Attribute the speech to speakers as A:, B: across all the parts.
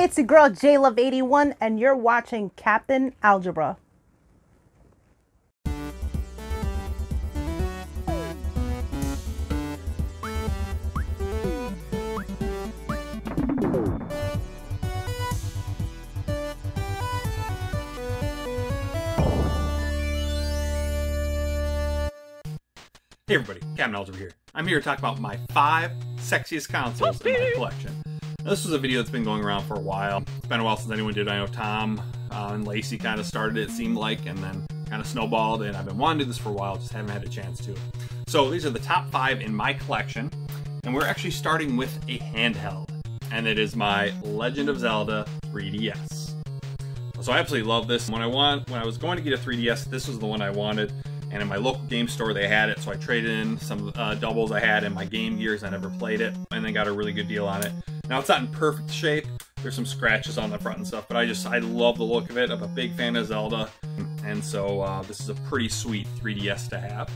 A: it's your girl JLove81 and you're watching Captain Algebra.
B: Hey everybody, Captain Algebra here. I'm here to talk about my 5 sexiest consoles in my collection. Now, this was a video that's been going around for a while. It's been a while since anyone did. I know Tom and Lacey kind of started it seemed like, and then kind of snowballed, and I've been wanting to do this for a while, just haven't had a chance to. So these are the top 5 in my collection, and we're actually starting with a handheld, and it is my Legend of Zelda 3DS. So I absolutely love this. When I was going to get a 3DS, this was the one I wanted. And in my local game store, they had it, so I traded in some doubles I had in my Game Gears. I never played it, and then got a really good deal on it. Now, it's not in perfect shape. There's some scratches on the front and stuff, but I love the look of it. I'm a big fan of Zelda, and so this is a pretty sweet 3DS to have.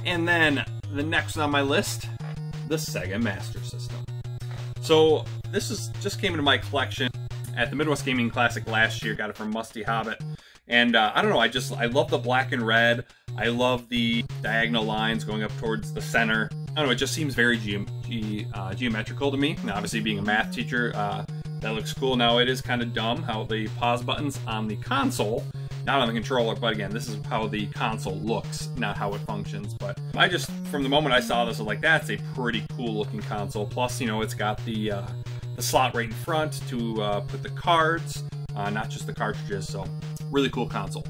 B: And then the next on my list, the Sega Master System. So this just came into my collection at the Midwest Gaming Classic last year. Got it from Musty Hobbit. And I don't know, I love the black and red. I love the diagonal lines going up towards the center. I don't know, it just seems very geometrical to me. Now, obviously, being a math teacher, that looks cool. Now, it is kind of dumb how the pause button's on the console, not on the controller. But again, this is how the console looks, not how it functions. But from the moment I saw this, I was like, that's a pretty cool looking console. Plus, you know, it's got the slot right in front to put the cards, not just the cartridges. So really cool console.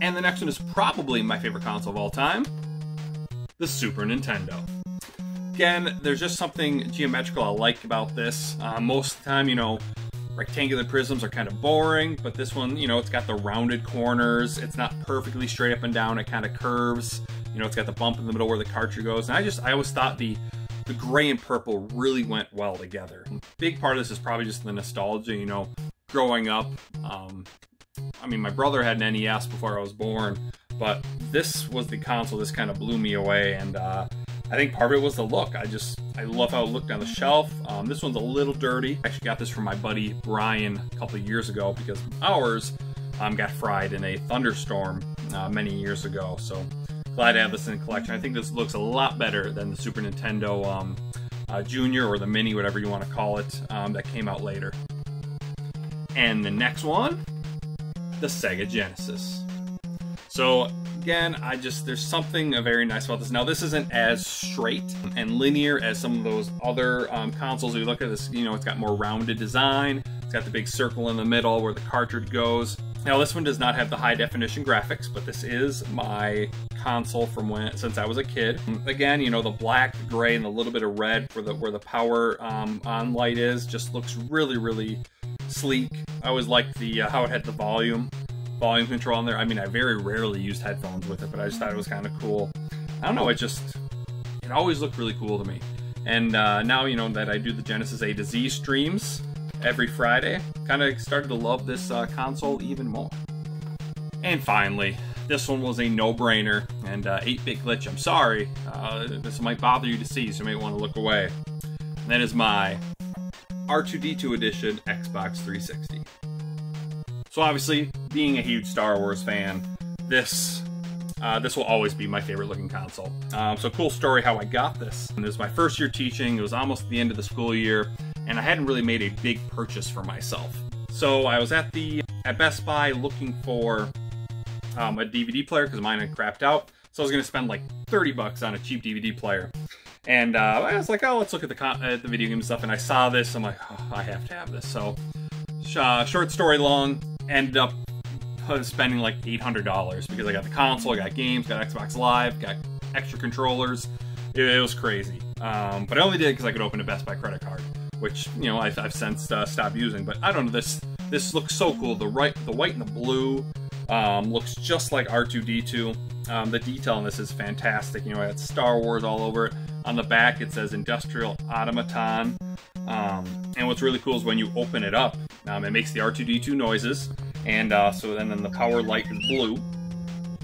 B: And the next one is probably my favorite console of all time, the Super Nintendo. Again, there's just something geometrical I like about this. Most of the time, you know, rectangular prisms are kind of boring, but this one, you know, it's got the rounded corners. It's not perfectly straight up and down. It kind of curves. You know, it's got the bump in the middle where the cartridge goes. And I always thought the gray and purple really went well together. A big part of this is probably just the nostalgia, you know, growing up. I mean, my brother had an NES before I was born, but this was the console. This kind of blew me away, and I think part of it was the look. I love how it looked on the shelf. This one's a little dirty. I actually got this from my buddy Brian a couple of years ago because ours got fried in a thunderstorm many years ago. So glad to have this in the collection. I think this looks a lot better than the Super Nintendo Junior or the Mini, whatever you want to call it, that came out later. And the next one, the Sega Genesis. So again, there's something very nice about this. Now, this isn't as straight and linear as some of those other consoles. We look at this, you know, it's got more rounded design. It's got the big circle in the middle where the cartridge goes. Now, this one does not have the high definition graphics, but this is my console from since I was a kid. Again, you know, the black, the gray, and a little bit of red for where the power on light is just looks really, really sleek. I always liked the how it had the volume control on there. I mean, I very rarely used headphones with it, but I just thought it was kind of cool. I don't know, it always looked really cool to me. And now, you know, that I do the Genesis A to Z streams every Friday, kind of started to love this console even more. And finally, this one was a no-brainer, and 8-bit glitch, I'm sorry, this might bother you to see, so you might want to look away. And that is my R2-D2 edition Xbox 360. So obviously, being a huge Star Wars fan, this will always be my favorite looking console. So cool story how I got this. And it was my first year teaching. It was almost the end of the school year, and I hadn't really made a big purchase for myself. So I was at Best Buy looking for a DVD player because mine had crapped out. So I was going to spend like 30 bucks on a cheap DVD player. And I was like, oh, let's look at the video game stuff. And I saw this. I'm like, oh, I have to have this. So short story long, ended up spending like $800 because I got the console, I got games, got Xbox Live, got extra controllers. It was crazy. But I only did it because I could open a Best Buy credit card, which, you know, I've since stopped using. But I don't know, this looks so cool. The white and the blue looks just like R2-D2. The detail in this is fantastic. You know, it's Star Wars all over it. On the back, it says Industrial Automaton. And what's really cool is when you open it up, it makes the R2-D2 noises. And then the power light is blue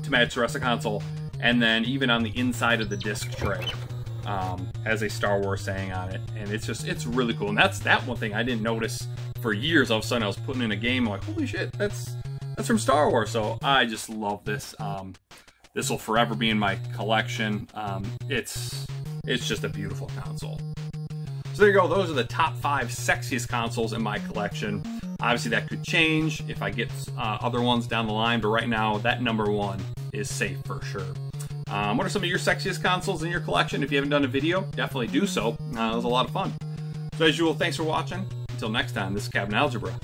B: to match the rest of the console. And then even on the inside of the disc tray, has a Star Wars saying on it, and it's really cool. And that's that one thing I didn't notice for years. All of a sudden I was putting in a game, I'm like, holy shit, that's from Star Wars. So I just love this. This will forever be in my collection. It's just a beautiful console. So there you go. Those are the top 5 sexiest consoles in my collection. Obviously, that could change if I get other ones down the line, but right now, that number 1 is safe for sure. What are some of your sexiest consoles in your collection? If you haven't done a video, definitely do so. It was a lot of fun. So as usual, thanks for watching. Until next time, this is Captain Algebra,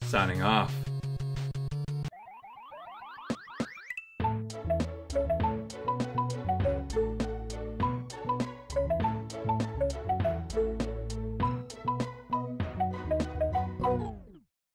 B: signing off.